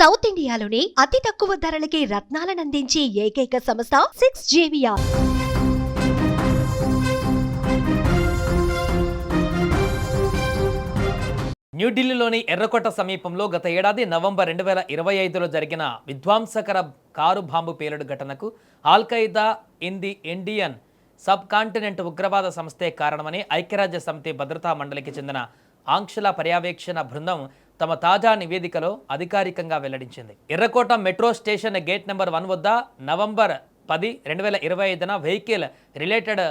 South ఇండియాలోని అతి తక్కువ ధరలకి రత్నాలనందించే ఏకైక సంస్థ 6JVR. న్యూఢిల్లీలోని ఎర్రకోట సమీపంలో గత ఏడాది నవంబర్ 2025లో జరిగిన విధ్వంసకర కారు బాంబు పేలుడు ఘటనకు all-Qaeda in the Indian sub continent ఉగ్రవాద సంస్థే కారణమని ఐక్యరాజ్య సమితి భద్రతా మండలికి చెందిన ఆంక్షల పర్యవేక్షణ బృందం తమ తాజా నివేదికలో అధికారికంగా వెల్లడించింది. ఎర్రకోట మెట్రో స్టేషన్ గేట్ నెంబర్ 1 వద్ద నవంబర్ 10, 2025న vehicle related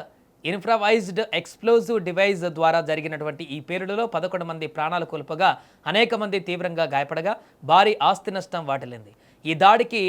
improvised explosive device ద్వారా జరిగినటువంటి ఈ పేలుడులో 11 మంది ప్రాణాలు కోల్పోగా అనేక మంది తీవ్రంగా గాయపడగా భారీ ఆస్తి నష్టం వాటిల్లింది. ఈ దాడికి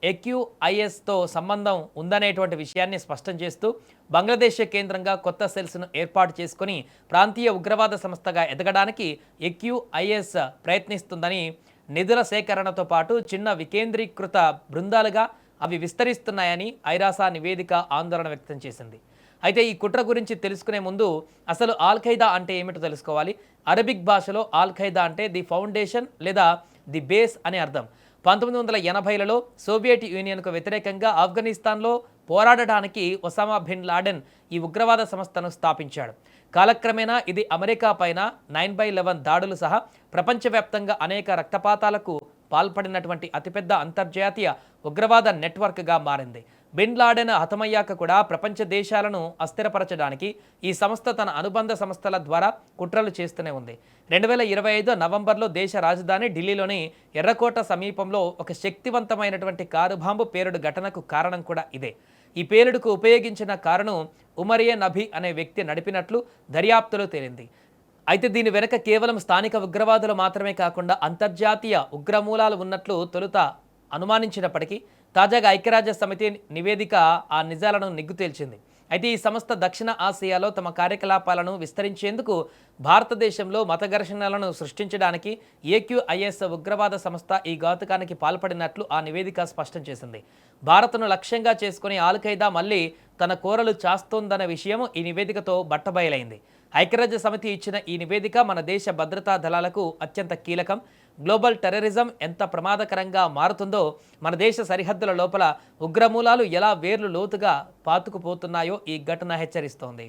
AQISతో సంబంధం ఉందనేటువంటి విషయాన్ని స్పష్టం చేస్తూ బంగ్లాదేశ్ కేంద్రంగా కొత్త సెల్స్ను ఏర్పాటు చేసుకుని ప్రాంతీయ ఉగ్రవాద సంస్థగా ఎదగడానికి AQIS ప్రయత్నిస్తుందని, నిధుల సేకరణతో పాటు చిన్న వికేంద్రీకృత బృందాలుగా అవి విస్తరిస్తున్నాయని ఐరాసా నివేదిక ఆందోళన వ్యక్తం చేసింది. అయితే ఈ కుట్ర గురించి తెలుసుకునే ముందు అసలు ఆల్-ఖైదా అంటే ఏమిటో తెలుసుకోవాలి. అరబిక్ భాషలో ఆల్-ఖైదా అంటే ది ఫౌండేషన్ లేదా ది బేస్ అని అర్థం. 1980లలో సోవియట్ యూనియన్కు వ్యతిరేకంగా ఆఫ్ఘనిస్తాన్లో పోరాడడానికి ఒసామా బిన్ లాడెన్ ఈ ఉగ్రవాద సంస్థను స్థాపించాడు. కాలక్రమేణా ఇది అమెరికా పైన 9/11 దాడులు సహా ప్రపంచవ్యాప్తంగా అనేక రక్తపాతాలకు పాల్పడినటువంటి అతిపెద్ద అంతర్జాతీయ ఉగ్రవాద నెట్వర్క్గా మారింది. బిన్ లాడెన్ హతమయ్యాక కూడా ప్రపంచ దేశాలను అస్థిరపరచడానికి ఈ సంస్థ తన అనుబంధ సంస్థల ద్వారా కుట్రలు చేస్తూనే ఉంది. 2025 నవంబర్లో దేశ రాజధాని ఢిల్లీలోని ఎర్రకోట సమీపంలో ఒక శక్తివంతమైనటువంటి కారు బాంబు పేలుడు ఘటనకు కారణం కూడా ఇదే. ఈ పేలుడుకు ఉపయోగించిన కారును ఉమరియే నబీ అనే వ్యక్తి నడిపినట్లు దర్యాప్తులో తేలింది. అయితే దీని వెనక కేవలం స్థానిక ఉగ్రవాదులు మాత్రమే కాకుండా అంతర్జాతీయ ఉగ్రమూలాలు ఉన్నట్లు తొలుత అనుమానించినప్పటికీ తాజాగా ఐక్యరాజ్య సమితి నివేదిక ఆ నిజాలను నిగ్గు తేల్చింది. అయితే ఈ సంస్థ దక్షిణ ఆసియాలో తమ కార్యకలాపాలను విస్తరించేందుకు భారతదేశంలో మత ఘర్షణలను సృష్టించడానికి AQIS ఉగ్రవాద సంస్థ ఈ ఘాతుకానికి పాల్పడినట్లు ఆ నివేదిక స్పష్టం చేసింది. భారత్ను లక్ష్యంగా చేసుకుని ఆల్-ఖైదా మళ్ళీ తన కోరలు చాస్తోందన్న విషయం ఈ నివేదికతో బట్టబయలైంది. ఐక్యరాజ్య సమితి ఇచ్చిన ఈ నివేదిక మన దేశ భద్రతా దళాలకు అత్యంత కీలకం. గ్లోబల్ టెర్రరిజం ఎంత ప్రమాదకరంగా మారుతుందో, మన దేశ సరిహద్దుల లోపల ఉగ్రమూలాలు ఎలా వేర్లు లోతుగా పాతుకుపోతున్నాయో ఈ ఘటన హెచ్చరిస్తోంది.